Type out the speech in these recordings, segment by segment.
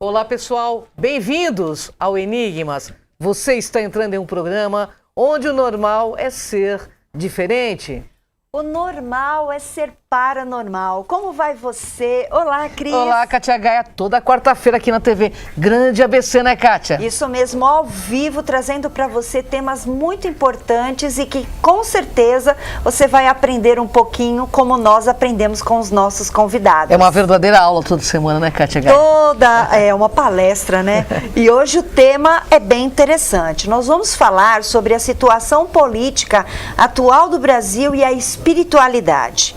Olá pessoal, bem-vindos ao Enigmas. Você está entrando em um programa onde o normal é ser diferente. O normal é ser paranormal. Como vai você? Olá, Cris. Olá, Kátia Gaia, toda quarta-feira aqui na TV. Grande ABC, né, Kátia? Isso mesmo, ao vivo, trazendo para você temas muito importantes e que com certeza você vai aprender um pouquinho como nós aprendemos com os nossos convidados. É uma verdadeira aula toda semana, né, Kátia Gaia? É uma palestra, né? E hoje o tema é bem interessante. Nós vamos falar sobre a situação política atual do Brasil e a espiritualidade.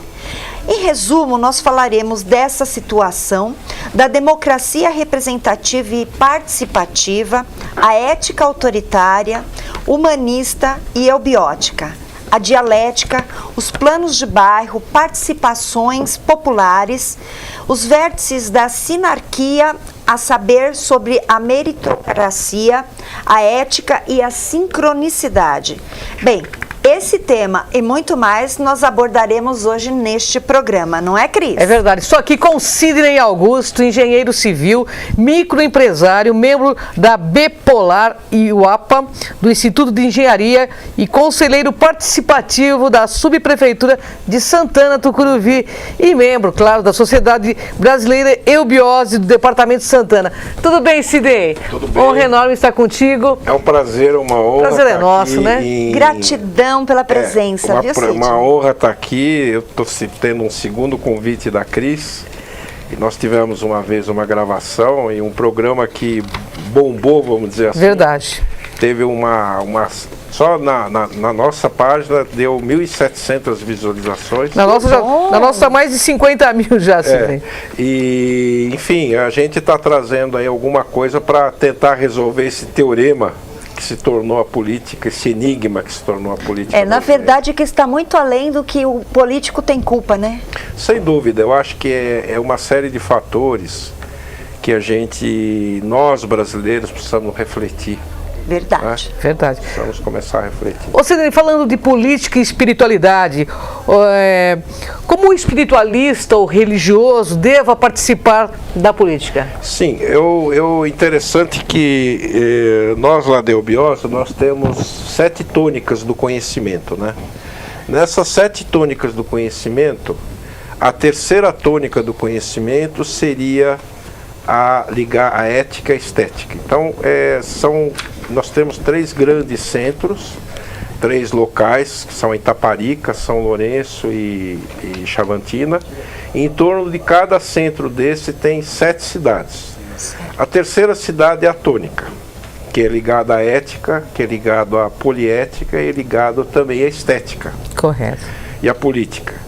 Em resumo, nós falaremos dessa situação, da democracia representativa e participativa, a ética autoritária, humanista e eubiótica, a dialética, os planos de bairro, participações populares, os vértices da sinarquia, a saber sobre a meritocracia, a ética e a sincronicidade. Bem, esse tema e muito mais nós abordaremos hoje neste programa, não é, Cris? É verdade. Estou aqui com Sidney Augusto, engenheiro civil, microempresário, membro da Bipolar e UAPA, do Instituto de Engenharia e conselheiro participativo da Subprefeitura de Santana, Tucuruvi e membro, claro, da Sociedade Brasileira Eubiose do Departamento de Santana. Tudo bem, Sidney? Tudo bem. Honra enorme estar contigo. É um prazer, uma honra. Prazer é nosso, né? Gratidão pela presença, viu, Sidney? Uma honra estar aqui. Eu estou tendo um segundo convite da Cris. E nós tivemos uma vez uma gravação e um programa que bombou, vamos dizer assim. Verdade. Teve só na nossa página deu 1.700 visualizações. Na nossa mais de 50 mil já, Sidney. E, enfim, a gente está trazendo aí alguma coisa para tentar resolver esse teorema que se tornou a política, esse enigma que se tornou a política. Na verdade, que está muito além do que o político tem culpa, né? Sem dúvida, eu acho que é uma série de fatores que nós brasileiros precisamos refletir. Verdade. Verdade. Precisamos começar a refletir. Ô, Sidney, falando de política e espiritualidade, como o espiritualista ou religioso deva participar da política? Sim, interessante que nós lá da Eubiose, nós temos 7 tônicas do conhecimento, né? Nessas 7 tônicas do conhecimento, a terceira tônica do conhecimento seria ligar a ética e a estética. Então, nós temos 3 grandes centros, 3 locais, que são Itaparica, São Lourenço e Chavantina. E em torno de cada centro desse tem 7 cidades. A terceira cidade é a tônica, que é ligada à ética, que é ligado à poliética e é ligado também à estética. Correto. E à política.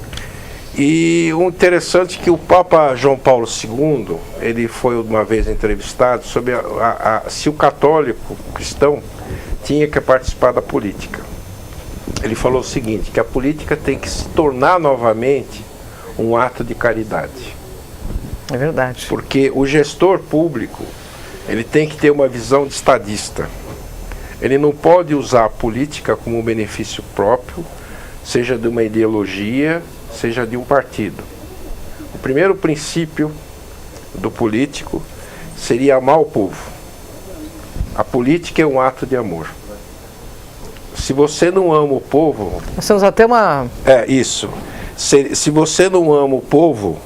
E o interessante é que o Papa João Paulo II, ele foi uma vez entrevistado sobre se o católico cristão tinha que participar da política. Ele falou o seguinte, que a política tem que se tornar novamente um ato de caridade. É verdade. Porque o gestor público, ele tem que ter uma visão de estadista. Ele não pode usar a política como um benefício próprio, seja de uma ideologia, seja de um partido. O primeiro princípio do político seria amar o povo. A política é um ato de amor. Se você não ama o povo... Nós temos até uma... isso. Se você não ama o povo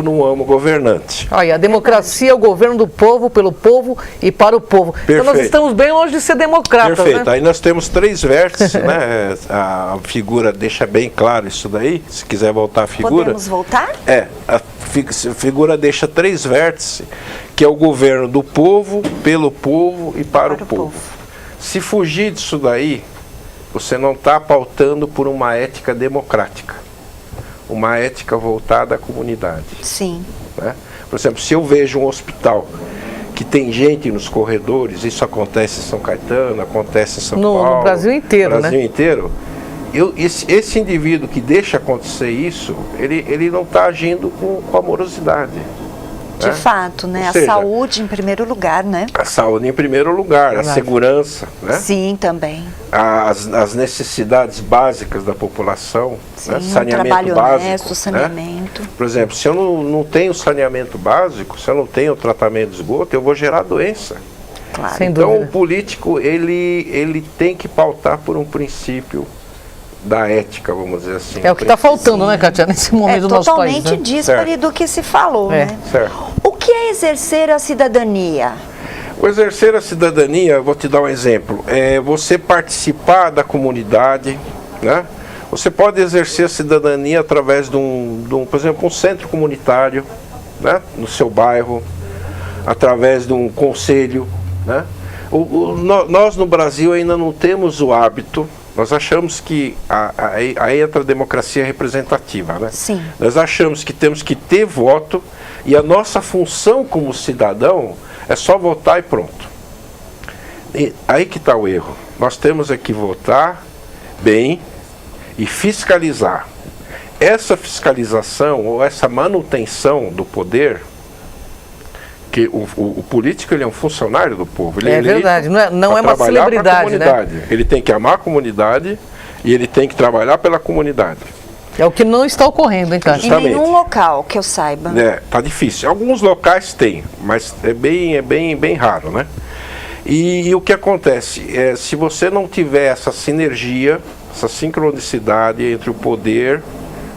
não ama o governante. A democracia é o governo do povo, pelo povo e para o povo. Perfeito. Então nós estamos bem longe de ser democratas, Perfeito. né? Aí nós temos 3 vértices, né? A figura deixa bem claro isso daí. Se quiser voltar a figura... Podemos voltar? A figura deixa 3 vértices, que é o governo do povo, pelo povo e para o povo. Se fugir disso daí, você não está pautando por uma ética democrática. Uma ética voltada à comunidade. Sim. Né? Por exemplo, se eu vejo um hospital que tem gente nos corredores, isso acontece em São Caetano, acontece em São Paulo. No Brasil inteiro, no Brasil inteiro. Esse indivíduo que deixa acontecer isso, ele não está agindo com amorosidade. De fato, né? Ou A seja, saúde em primeiro lugar, né? A saúde em primeiro lugar, a segurança, né? Sim, também. As necessidades básicas da população, Sim, né? um Saneamento trabalho básico, honesto, saneamento. Né? Por exemplo, se eu não tenho saneamento básico, se eu não tenho tratamento de esgoto, eu vou gerar doença. Claro. Sem Então dúvida. o político, ele tem que pautar por um princípio da ética, vamos dizer assim. É o que está faltando, né, Kátia, nesse momento do nosso país. Totalmente díspare do que se falou, É. né? Certo. O que é exercer a cidadania? O exercer a cidadania, vou te dar um exemplo, é você participar da comunidade, né? Você pode exercer a cidadania através de por exemplo, um centro comunitário, no seu bairro, através de um conselho, Nós no Brasil ainda não temos o hábito, nós achamos que aí entra a democracia representativa, né? Sim. Nós achamos que temos que ter voto e a nossa função como cidadão é só votar e pronto. E aí que está o erro. Nós temos que votar bem e fiscalizar. Essa fiscalização ou essa manutenção do poder, que o político ele é um funcionário do povo. Ele É verdade, não é uma trabalhar celebridade, pra comunidade. Ele tem que amar a comunidade e ele tem que trabalhar pela comunidade. É o que não está ocorrendo, hein, Kátia? Em nenhum local que eu saiba. Tá difícil. Alguns locais tem, mas é bem raro, né? E o que acontece? Se você não tiver essa sinergia, essa sincronicidade entre o poder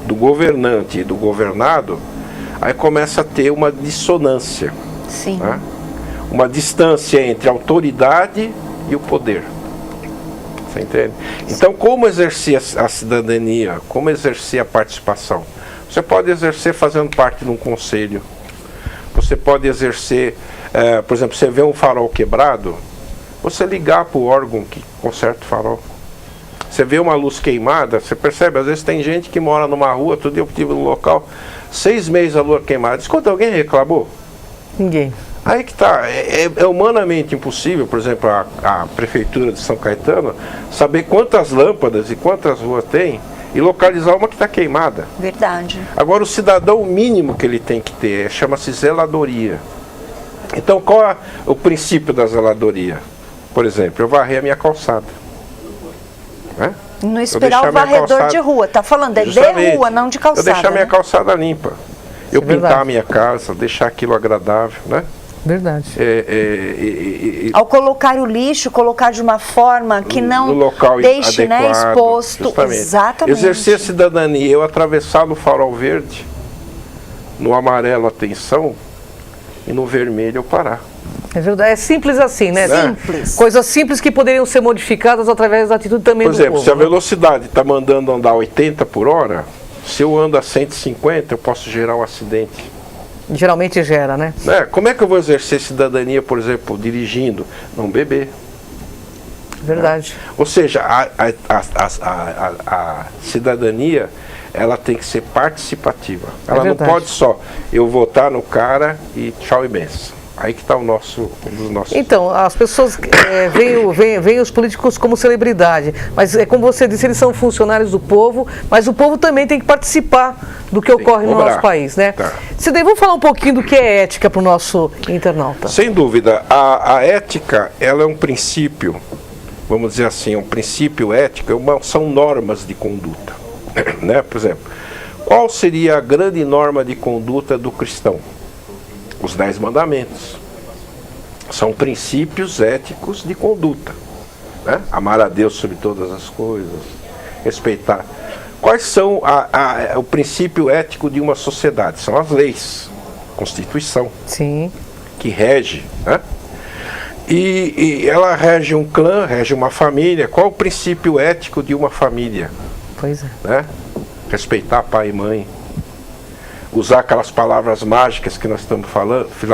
do governante e do governado, aí começa a ter uma dissonância. Sim. Né? Uma distância entre a autoridade e o poder. Você entende? Então, como exercer a cidadania? Como exercer a participação? Você pode exercer fazendo parte de um conselho. Você pode exercer, por exemplo, você vê um farol quebrado, você ligar para o órgão que conserta o farol. Você vê uma luz queimada, você percebe, às vezes tem gente que mora numa rua, outro dia eu estive no local, 6 meses a luz queimada. Escuta, alguém reclamou? Ninguém. Aí que está, é humanamente impossível, por exemplo, a Prefeitura de São Caetano, saber quantas lâmpadas e quantas ruas tem e localizar uma que está queimada. Verdade. Agora, o cidadão, o mínimo que ele tem que ter chama-se zeladoria. Então, qual é o princípio da zeladoria? Por exemplo, eu varrer a minha calçada. Né? Não esperar o varredor de rua. Está falando de rua, não de calçada. Eu deixar minha calçada limpa. Eu pintar verdade. a minha casa, deixar aquilo agradável, né? Verdade. Ao colocar o lixo, colocar de uma forma que não no local deixe adequado, exposto. justamente. Exatamente. Exercer a cidadania, eu atravessar no farol verde, no amarelo atenção e no vermelho eu parar. É verdade. É simples assim, né? Simples. Coisas simples que poderiam ser modificadas através da atitude também Por do exemplo, povo, se a né? velocidade está mandando andar 80 por hora, se eu ando a 150, eu posso gerar um acidente. Geralmente gera, né? Como é que eu vou exercer cidadania, por exemplo, dirigindo? Não beber. Verdade. Ou seja, a cidadania, ela tem que ser participativa. Ela não verdade. pode só eu votar no cara e tchau e benção. Aí que está um dos nossos... Então, as pessoas veem os políticos como celebridade, mas é como você disse, eles são funcionários do povo, mas o povo também tem que participar do que ocorre no nosso país, né? Tá. Sidney, vamos falar um pouquinho do que é ética para o nosso internauta. Sem dúvida, a ética, ela é um princípio, vamos dizer assim, um princípio ético, são normas de conduta. Né? Por exemplo, qual seria a grande norma de conduta do cristão? Os 10 mandamentos. São princípios éticos de conduta. Né? Amar a Deus sobre todas as coisas, respeitar. Quais são o princípio ético de uma sociedade? São as leis, Constituição, Sim. que rege. Né? E ela rege um clã, rege uma família. Qual o princípio ético de uma família? Pois é. Né? Respeitar pai e mãe. Usar aquelas palavras mágicas que nós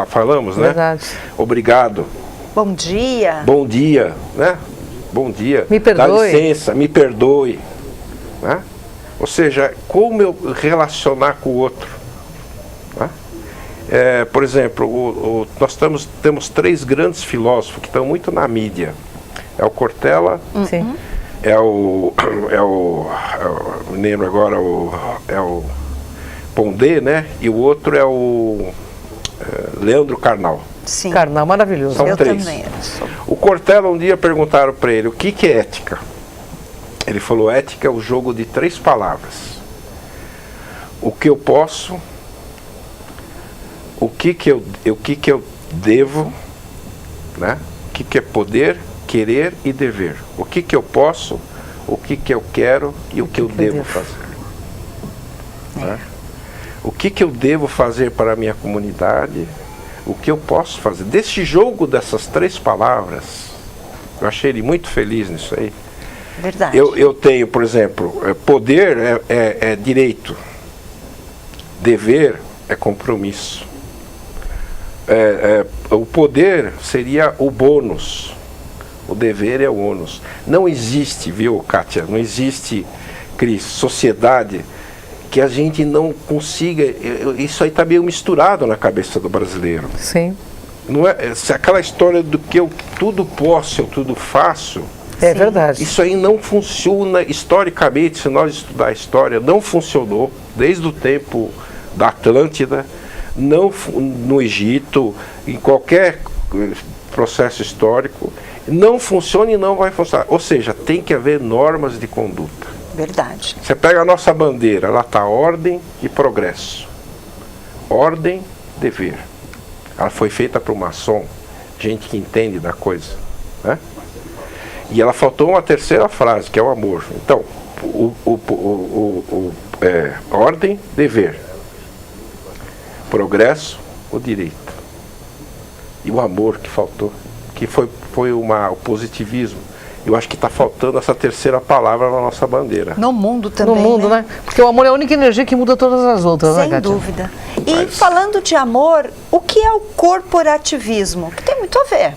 falamos, né? Verdade. Obrigado. Bom dia. Bom dia, né? Bom dia. Me perdoe. Dá licença, me perdoe. Né? Ou seja, como eu relacionar com o outro. Né? Por exemplo, nós temos 3 grandes filósofos que estão muito na mídia. É o Cortella, Sim. me lembro agora, é o Pondé, né? E o outro é o Leandro Carnal. Sim. Carnal, maravilhoso. São Eu três. também. O Cortella um dia perguntaram para ele o que é ética. Ele falou: ética é o jogo de 3 palavras. O que eu posso, o que eu devo, né? O que é poder, querer e dever. O que eu posso, o que eu quero e o que eu devo fazer. Né? O que eu devo fazer para a minha comunidade, o que eu posso fazer. Desse jogo dessas 3 palavras, eu achei ele muito feliz nisso aí. Verdade. Eu tenho, por exemplo, poder é direito, dever é compromisso. O poder seria o bônus, o dever é o ônus. Não existe, viu, Kátia, não existe, Cris, sociedade que a gente não consiga. Isso aí está meio misturado na cabeça do brasileiro. Sim. Não é, aquela história do que eu tudo posso, eu tudo faço. É verdade. Isso aí não funciona historicamente. Se nós estudar a história, não funcionou desde o tempo da Atlântida, não no Egito, em qualquer processo histórico, não funciona e não vai funcionar. Ou seja, tem que haver normas de conduta. Verdade. Você pega a nossa bandeira, lá está ordem e progresso. Ordem, dever. Ela foi feita para o maçom, gente que entende da coisa, né? E ela faltou uma terceira frase, que é o amor. Então, ordem, dever. Progresso, o direito. E o amor que faltou, que foi o positivismo. Eu acho que está faltando essa terceira palavra na nossa bandeira. No mundo também, No mundo, né? Porque o amor é a única energia que muda todas as outras, né, Sem Kátia? dúvida. E falando de amor, o que é o corporativismo? Que tem muito a ver.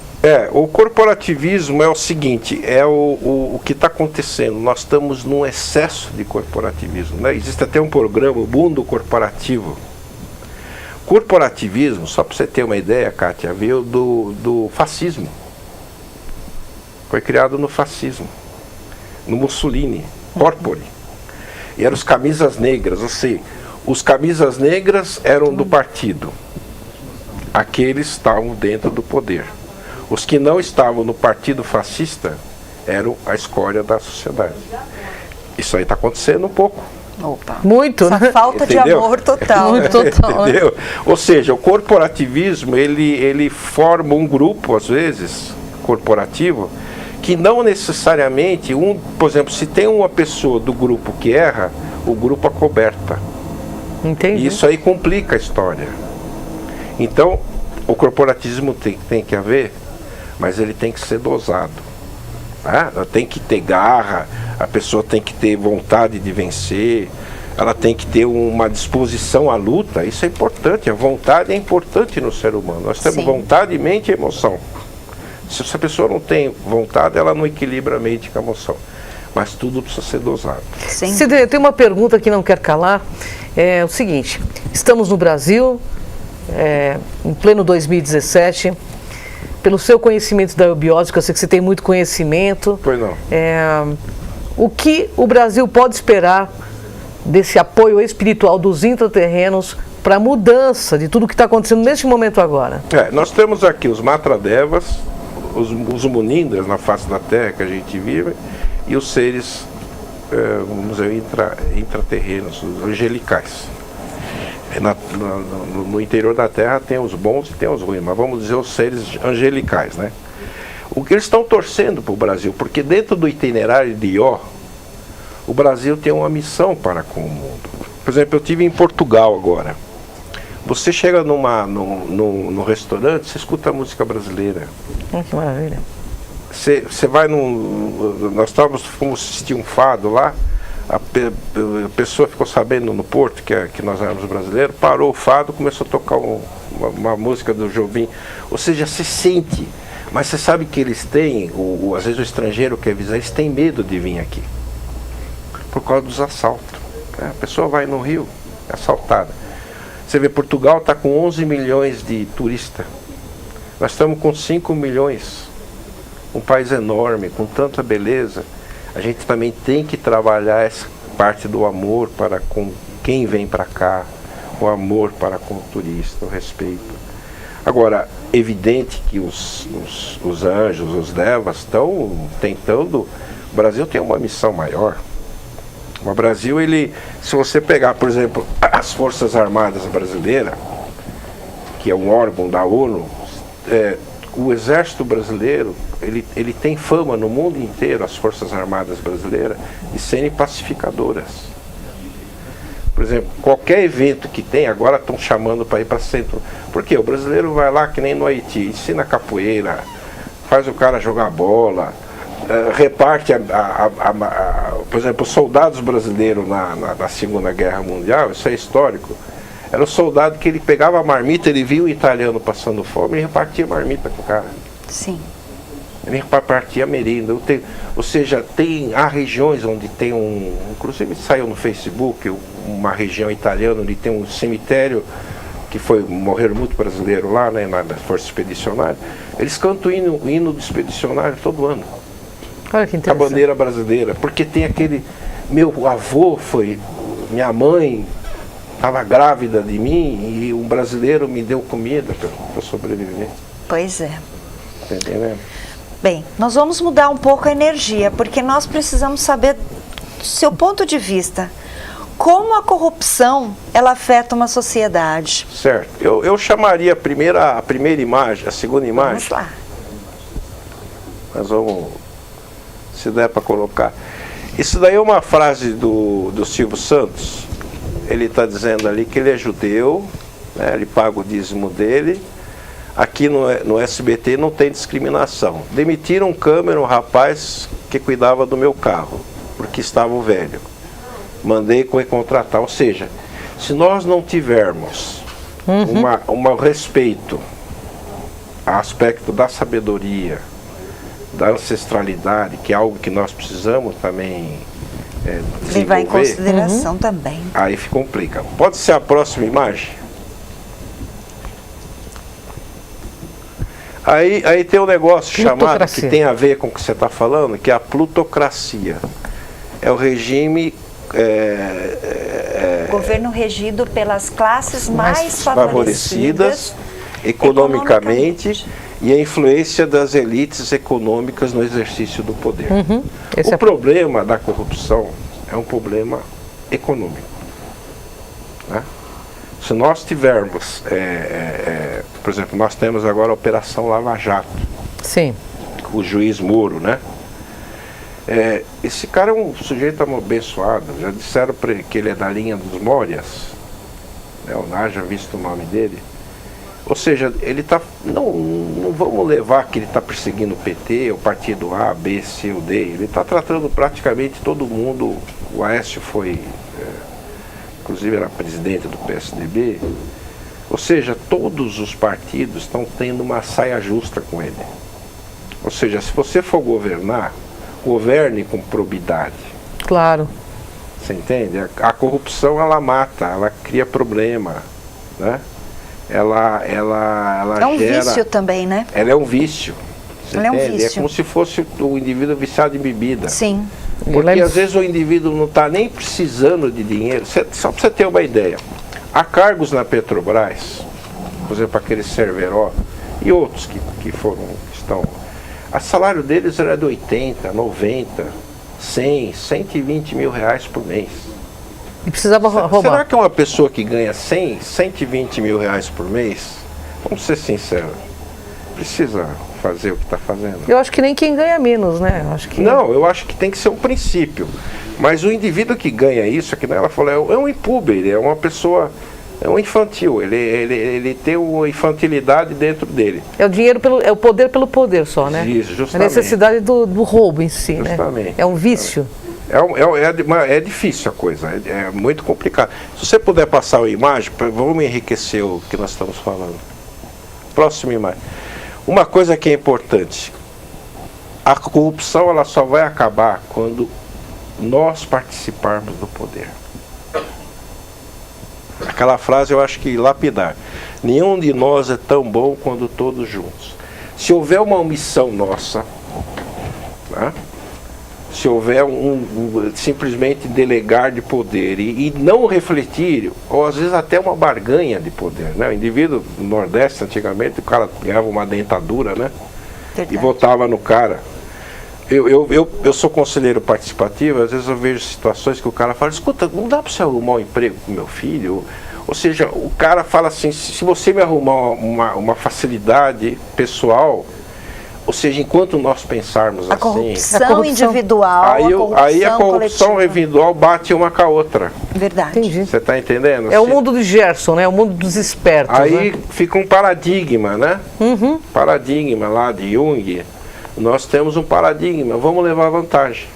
O corporativismo é o seguinte, é o que está acontecendo. Nós estamos num excesso de corporativismo, né? Existe até um programa, o Mundo Corporativo. Corporativismo, só para você ter uma ideia, Kátia, veio do fascismo. Foi criado no fascismo, no Mussolini, corpore. E eram os camisas negras, ou seja, os camisas negras eram do partido. Aqueles estavam dentro do poder. Os que não estavam no partido fascista eram a escória da sociedade. Isso aí está acontecendo um pouco. Opa. Muito, Essa né? falta Entendeu? de amor total. Muito total, né? Entendeu? Ou seja, o corporativismo, ele forma um grupo, às vezes, corporativo, que não necessariamente, por exemplo, se tem uma pessoa do grupo que erra, o grupo acoberta. Entendi. E isso aí complica a história. Então, o corporativismo tem que haver, mas ele tem que ser dosado. Né? Tem que ter garra, a pessoa tem que ter vontade de vencer, ela tem que ter uma disposição à luta. Isso é importante, a vontade é importante no ser humano. Nós temos vontade, mente e emoção. Se essa pessoa não tem vontade, ela não equilibra a mente com a emoção. Mas tudo precisa ser dosado. Sim. Cidre, tem uma pergunta que não quer calar. É o seguinte, estamos no Brasil, em pleno 2017, pelo seu conhecimento da eubiose, que eu sei que você tem muito conhecimento. Pois não. O que o Brasil pode esperar desse apoio espiritual dos intraterrenos para a mudança de tudo que está acontecendo neste momento agora? Nós temos aqui os Matradevas, os Munindras na face da Terra que a gente vive, e os seres, vamos dizer, intraterrenos, os angelicais. No interior da Terra tem os bons e tem os ruins, mas vamos dizer os seres angelicais, né? O que eles estão torcendo para o Brasil, porque dentro do itinerário de Ió, o Brasil tem uma missão para com o mundo. Por exemplo, eu estive em Portugal agora. Você chega num restaurante, você escuta a música brasileira. Que maravilha. Você vai nós fomos assistir um fado lá, a pessoa ficou sabendo no Porto que nós éramos brasileiros, parou o fado, começou a tocar uma música do Jobim. Ou seja, você sente, mas você sabe que eles têm, às vezes o estrangeiro quer avisar, eles têm medo de vir aqui, por causa dos assaltos. A pessoa vai no Rio, é assaltada. Você vê, Portugal está com 11 milhões de turistas. Nós estamos com 5 milhões. Um país enorme, com tanta beleza. A gente também tem que trabalhar essa parte do amor para com quem vem para cá, o amor para com o turista, o respeito. Agora, evidente que os anjos, os devas estão tentando. O Brasil tem uma missão maior. O Brasil, se você pegar, por exemplo, as Forças Armadas Brasileiras, que é um órgão da ONU, o Exército Brasileiro, ele tem fama no mundo inteiro, as Forças Armadas Brasileiras, de serem pacificadoras. Por exemplo, qualquer evento que tem, agora estão chamando para ir para centro. Por quê? O brasileiro vai lá que nem no Haiti, ensina capoeira, faz o cara jogar bola, reparte, por exemplo, os soldados brasileiros na Segunda Guerra Mundial, isso é histórico, era o soldado que ele pegava a marmita, ele via o italiano passando fome e repartia a marmita com o cara. Sim. Ele repartia a merenda. Ou seja, há regiões onde tem inclusive saiu no Facebook, uma região italiana onde tem um cemitério que morreram muito brasileiro lá, né, na Força Expedicionária. Eles cantam o hino do expedicionário todo ano. Olha que interessante. A bandeira brasileira, porque tem aquele, meu avô minha mãe estava grávida de mim e um brasileiro me deu comida para sobreviver. Pois é. Tá entendendo? Bem, nós vamos mudar um pouco a energia, porque nós precisamos saber do seu ponto de vista. Como a corrupção, ela afeta uma sociedade? Certo. Eu chamaria a primeira imagem, a segunda imagem. Vamos lá. Nós vamos, se der para colocar. Isso daí é uma frase do Silvio Santos. Ele está dizendo ali que ele é judeu, né, ele paga o dízimo dele. Aqui no SBT não tem discriminação. Demitiram um rapaz que cuidava do meu carro, porque estava velho. Mandei contratar. Ou seja, se nós não tivermos um respeito a aspecto da sabedoria, da ancestralidade, que é algo que nós precisamos também levar em consideração também. Aí complica. Pode ser a próxima imagem? Aí tem um negócio chamado, que tem a ver com o que você está falando, que é a plutocracia. É o regime... governo regido pelas classes mais favorecidas economicamente e a influência das elites econômicas no exercício do poder. O problema da corrupção é um problema econômico, né? Se nós tivermos, por exemplo, nós temos agora a Operação Lava Jato. Sim. O juiz Moro, né? Esse cara é um sujeito abençoado. Já disseram para ele que ele é da linha dos Mórias, né? Eu não haja visto o nome dele. Ou seja, ele está... Não vamos levar que ele está perseguindo o PT, o partido A, B, C ou D. Ele está tratando praticamente todo mundo. O Aécio foi... inclusive era presidente do PSDB. Ou seja, todos os partidos estão tendo uma saia justa com ele. Ou seja, se você for governar, governe com probidade. Claro. Você entende? A corrupção, ela mata, ela cria problema, né? Ela é um gera... vício também, né? Ela é um vício. Você ela entende? É um vício. É como se fosse o indivíduo viciado em bebida. Sim. Porque às vezes o indivíduo não está nem precisando de dinheiro. Só para você ter uma ideia. Há cargos na Petrobras, por exemplo, aquele Cerveró e outros que estão... O salário deles era de 80, 90, 100, 120 mil reais por mês. E precisava roubar. Será que uma pessoa que ganha 100, 120 mil reais por mês, vamos ser sinceros, precisa fazer o que está fazendo? Eu acho que nem quem ganha menos, né? Não, eu acho que tem que ser um princípio. Mas o indivíduo que ganha isso, que ela falou, é um impúber, ele é uma pessoa... É um infantil, ele tem uma infantilidade dentro dele. É o dinheiro é o poder pelo poder só, né? Isso, justamente. A necessidade do roubo em si, justamente, né? É um vício. É difícil a coisa, é muito complicado. Se você puder passar a imagem, vamos enriquecer o que nós estamos falando. Próxima imagem. Uma coisa que é importante, a corrupção ela só vai acabar quando nós participarmos do poder. Aquela frase eu acho que lapidar. Nenhum de nós é tão bom quando todos juntos. Se houver uma omissão nossa, né? se houver simplesmente delegar de poder e não refletir, ou às vezes até uma barganha de poder, né? O indivíduo no Nordeste, antigamente, o cara ganhava uma dentadura, né? Verdade. E votava no cara. Eu sou conselheiro participativo, às vezes eu vejo situações que o cara fala, escuta, não dá para você arrumar um emprego com meu filho? Ou seja, o cara fala assim, se você me arrumar uma facilidade pessoal, ou seja, enquanto nós pensarmos A assim... corrupção individual, Aí a corrupção coletiva. Individual bate uma com a outra. Verdade. Entendi. Você está entendendo? É o mundo de Gerson, né? É o mundo dos espertos. Aí né? fica um paradigma, né? Paradigma lá de Jung. Nós temos um paradigma, vamos levar vantagem.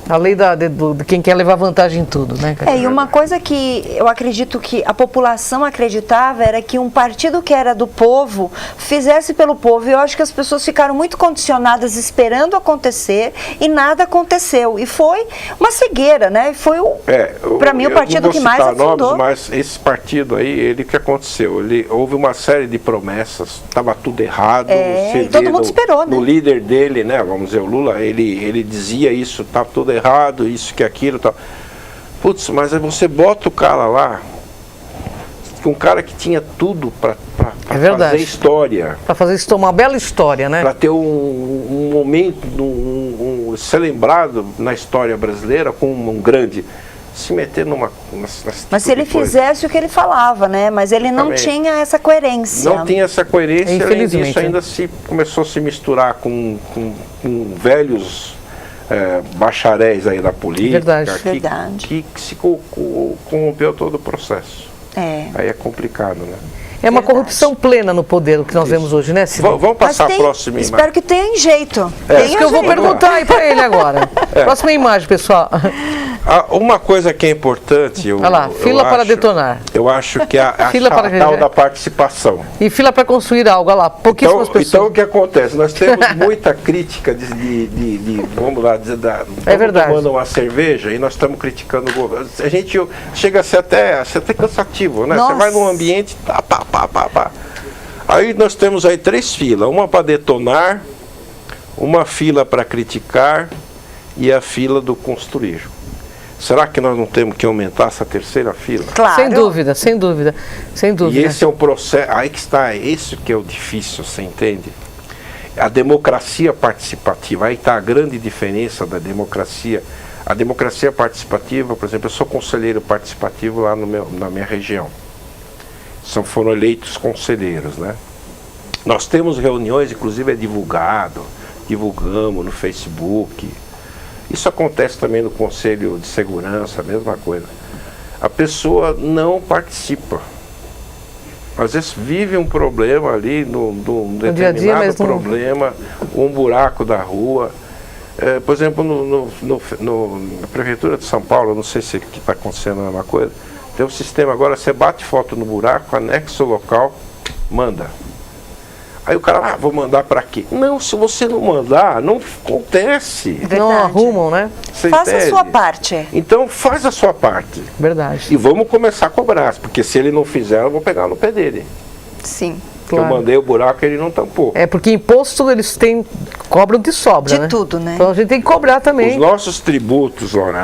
A lei de quem quer levar vantagem em tudo, né, cara? E uma coisa que eu acredito que a população acreditava era que um partido que era do povo fizesse pelo povo. E eu acho que as pessoas ficaram muito condicionadas esperando acontecer e nada aconteceu. E foi uma cegueira, né? E foi, para mim, o partido que mais afundou. Mas esse partido aí, o que aconteceu? Houve uma série de promessas, estava tudo errado. E todo mundo esperou, né? O líder dele, né, vamos dizer, o Lula, ele dizia isso, estava tudo errado, isso que aquilo, tal. Putz, mas aí você bota o cara lá, um cara que tinha tudo para fazer história. Para fazer uma bela história, né? Para ter um momento, ser lembrado na história brasileira como um grande. Se meter Mas se ele fizesse o que ele falava, né? Mas ele não tinha essa coerência. Não tinha essa coerência, infelizmente. Além disso, ainda começou a se misturar com velhos bacharéis aí da política. Verdade. Que se corrompeu todo o processo. Aí é complicado, né? É uma corrupção plena no poder, o que nós vemos hoje, né, Cida? Vamos passar a próxima imagem. Espero que tenha jeito. Isso que eu vou perguntar aí para ele agora. Próxima imagem, pessoal. Uma coisa que é importante... Olha lá, fila para detonar. Eu acho que a tal da participação. E fila para construir algo, olha lá, pouquíssimas pessoas. Então o que acontece? Nós temos muita crítica vamos lá, verdade. Tomando uma cerveja e nós estamos criticando o governo. A gente chega a ser até cansativo, né? Você vai num ambiente, pá. Aí nós temos aí 3 filas, uma para detonar, uma fila para criticar e a fila do construir. Será que nós não temos que aumentar essa terceira fila? Claro. Sem dúvida. E esse é um processo, aí que está, isso que é o difícil, você entende? A democracia participativa, aí está a grande diferença da democracia. A democracia participativa, por exemplo, eu sou conselheiro participativo lá na minha região. Foram eleitos conselheiros, né? Nós temos reuniões, inclusive é divulgamos no Facebook. Isso acontece também no Conselho de Segurança, a mesma coisa. A pessoa não participa. Às vezes vive um problema ali, num determinado problema, um buraco da rua. Por exemplo, na Prefeitura de São Paulo, não sei se está acontecendo a mesma coisa, tem um sistema agora, você bate foto no buraco, anexa o local, manda. Aí o cara, vou mandar para quê? Não, se você não mandar, não acontece. Verdade. Não arrumam, né? Faça a sua parte. Então faz a sua parte. Verdade. E vamos começar a cobrar, porque se ele não fizer, eu vou pegar no pé dele. Sim. Claro. Eu mandei o buraco e ele não tampou. Porque imposto eles cobram de sobra, de tudo, né? Então a gente tem que cobrar também. Os nossos tributos, Laura,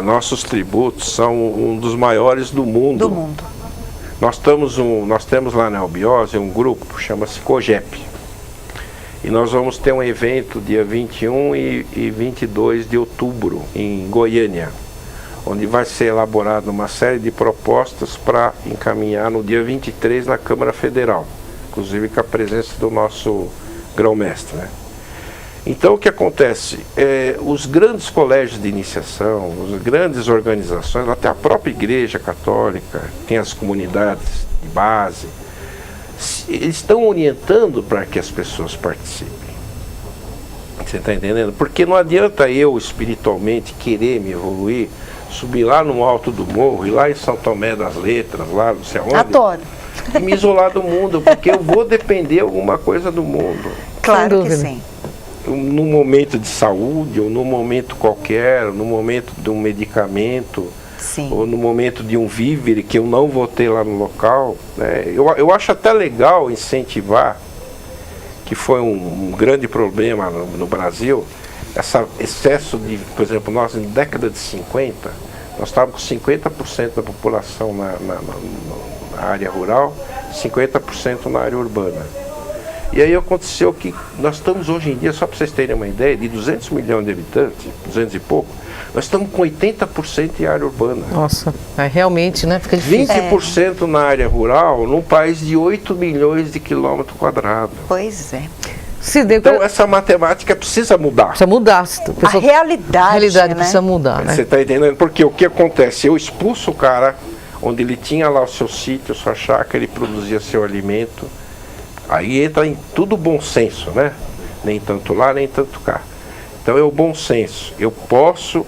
são um dos maiores do mundo. Nós temos lá na Albiose um grupo, chama-se COGEP. E nós vamos ter um evento dia 21 e 22 de outubro em Goiânia, onde vai ser elaborada uma série de propostas para encaminhar no dia 23 na Câmara Federal, inclusive com a presença do nosso grão-mestre, né? Então o que acontece? Os grandes colégios de iniciação, as grandes organizações, até a própria Igreja Católica, tem as comunidades de base, eles estão orientando para que as pessoas participem. Você está entendendo? Porque não adianta eu espiritualmente querer me evoluir, subir lá no alto do morro, ir lá em São Tomé das Letras, lá não sei aonde. Adoro. E me isolar do mundo, porque eu vou depender alguma coisa do mundo. Claro que sim. Num momento de saúde, ou num momento qualquer, ou num momento de um medicamento, sim, ou no momento de um vívere que eu não vou ter lá no local, né? Eu acho até legal incentivar, que foi um grande problema no Brasil, esse excesso de, por exemplo, nós em década de 50, nós estávamos com 50% da população na área rural, 50% na área urbana. E aí aconteceu que nós estamos hoje em dia, só para vocês terem uma ideia, de 200 milhões de habitantes, 200 e pouco, nós estamos com 80% em área urbana. Nossa, realmente, né? Fica difícil. 20% na área rural, num país de 8 milhões de quilômetros quadrados. Pois é. Então essa matemática precisa mudar. Precisa mudar. A realidade, né? Precisa mudar, né? Você está entendendo? Porque o que acontece? Eu expulso o cara onde ele tinha lá o seu sítio, sua chácara, ele produzia seu alimento. Aí entra em tudo bom senso, né? Nem tanto lá, nem tanto cá. Então é o bom senso. Eu posso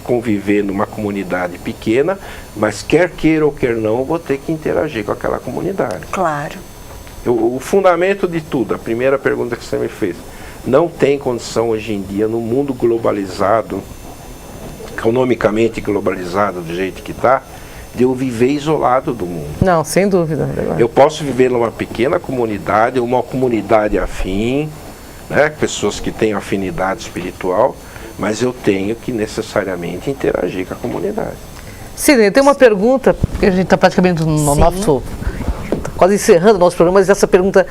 conviver numa comunidade pequena, mas quer queira ou quer não, eu vou ter que interagir com aquela comunidade. Claro. O fundamento de tudo, a primeira pergunta que você me fez, não tem condição hoje em dia, no mundo globalizado, economicamente globalizado do jeito que está, de eu viver isolado do mundo. Não, sem dúvida. Eu posso viver numa pequena comunidade, uma comunidade afim, né, pessoas que têm afinidade espiritual, mas eu tenho que necessariamente interagir com a comunidade. Sidney, tem uma pergunta, porque a gente está praticamente no nosso... quase encerrando o nosso programa, mas essa pergunta,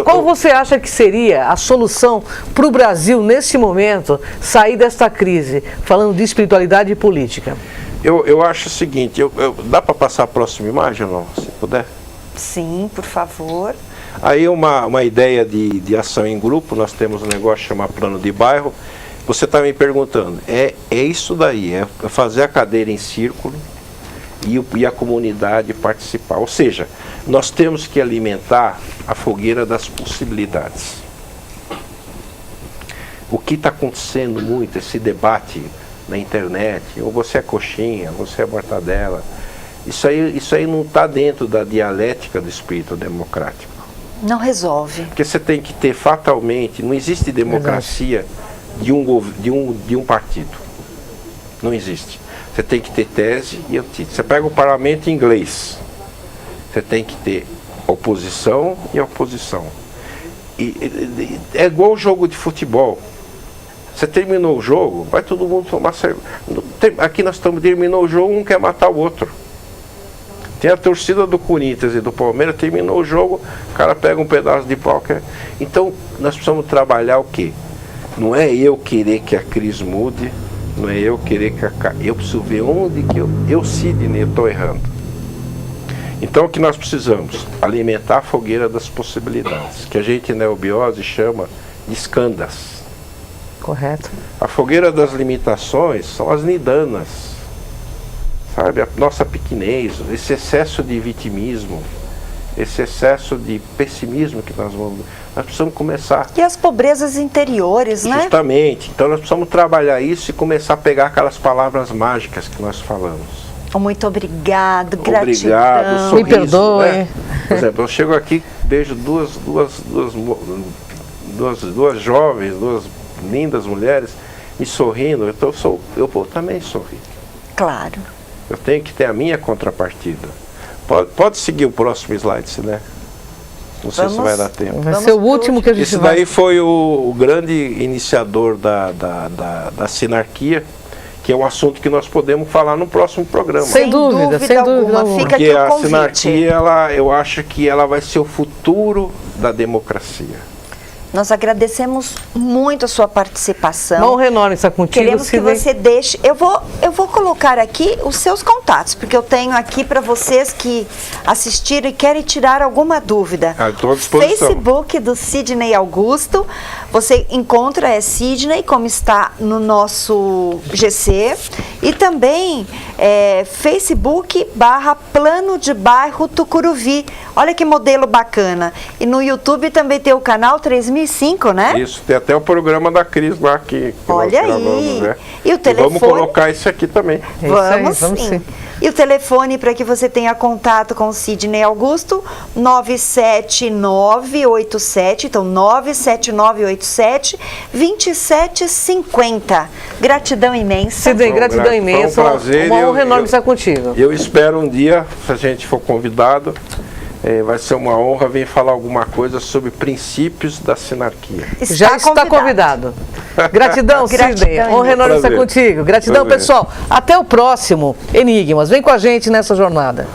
qual você acha que seria a solução para o Brasil, nesse momento, sair desta crise, falando de espiritualidade e política? Eu acho o seguinte, dá para passar a próxima imagem ou não, se puder? Sim, por favor. Aí uma ideia de ação em grupo, nós temos um negócio chamado plano de bairro. Você está me perguntando, é isso daí, é fazer a cadeira em círculo e a comunidade participar. Ou seja, nós temos que alimentar a fogueira das possibilidades. O que está acontecendo muito, esse debate na internet, ou você é coxinha, ou você é mortadela, isso aí não está dentro da dialética do espírito democrático. Não resolve. Porque você tem que ter fatalmente, não existe democracia de um partido. Não existe. Você tem que ter tese e antítese. Você pega o parlamento inglês, você tem que ter oposição e oposição. É igual o jogo de futebol. Você terminou o jogo, vai todo mundo tomar cerveja. Aqui nós terminou o jogo, um quer matar o outro. Tem a torcida do Corinthians e do Palmeiras, terminou o jogo, o cara pega um pedaço de pau. Então, nós precisamos trabalhar o quê? Não é eu querer que a crise mude, não é eu querer que eu preciso ver onde que eu Sidney, estou errando. Então, o que nós precisamos? Alimentar a fogueira das possibilidades, que a gente na Eubiose chama de skandhas. Correto. A fogueira das limitações são as nidanas, sabe? A nossa pequenez, esse excesso de vitimismo, esse excesso de pessimismo que nós precisamos começar. E as pobrezas interiores, né? Justamente. Então nós precisamos trabalhar isso e começar a pegar aquelas palavras mágicas que nós falamos. Muito obrigado, gratidão. Obrigado, sorriso, me perdoe. Né? Por exemplo, eu chego aqui, beijo duas jovens, duas lindas mulheres me sorrindo, então eu vou também sorrir. Claro. Eu tenho que ter a minha contrapartida. Pode seguir o próximo slide, né? Não sei se vai dar tempo. Vai ser o último que a gente Esse daí foi o grande iniciador da sinarquia, que é um assunto que nós podemos falar no próximo programa. Sem dúvida alguma. Fica porque aqui o a convite. sinarquia, eu acho que ela vai ser o futuro da democracia. Nós agradecemos muito a sua participação. Uma honra enorme estar contigo, Queremos que Sidney. você deixe... Eu vou colocar aqui os seus contatos, porque eu tenho aqui para vocês que assistiram e querem tirar alguma dúvida. Estou à disposição. Facebook do Sidney Augusto. Você encontra Sidney, como está no nosso GC. E também Facebook/Plano de Bairro Tucuruvi. Olha que modelo bacana. E no YouTube também tem o canal 3005, né? Isso, tem até o programa da Cris lá que Olha nós gravamos, aí. né? E o telefone? Vamos colocar isso aqui também. É isso aí, Vamos vamos sim. sim. E o telefone para que você tenha contato com o Sidney Augusto, 97987, então 97987-2750. Gratidão imensa. Sidney, gratidão Foi um imensa. prazer, Uma honra enorme estar contigo. Eu espero um dia, se a gente for convidado, vai ser uma honra vir falar alguma coisa sobre princípios da sinarquia. Já está convidado. Gratidão, Sidney. Gratidão, Honra enorme estar prazer. contigo. Gratidão, Prazer. pessoal. Até o próximo Enigmas. Vem com a gente nessa jornada.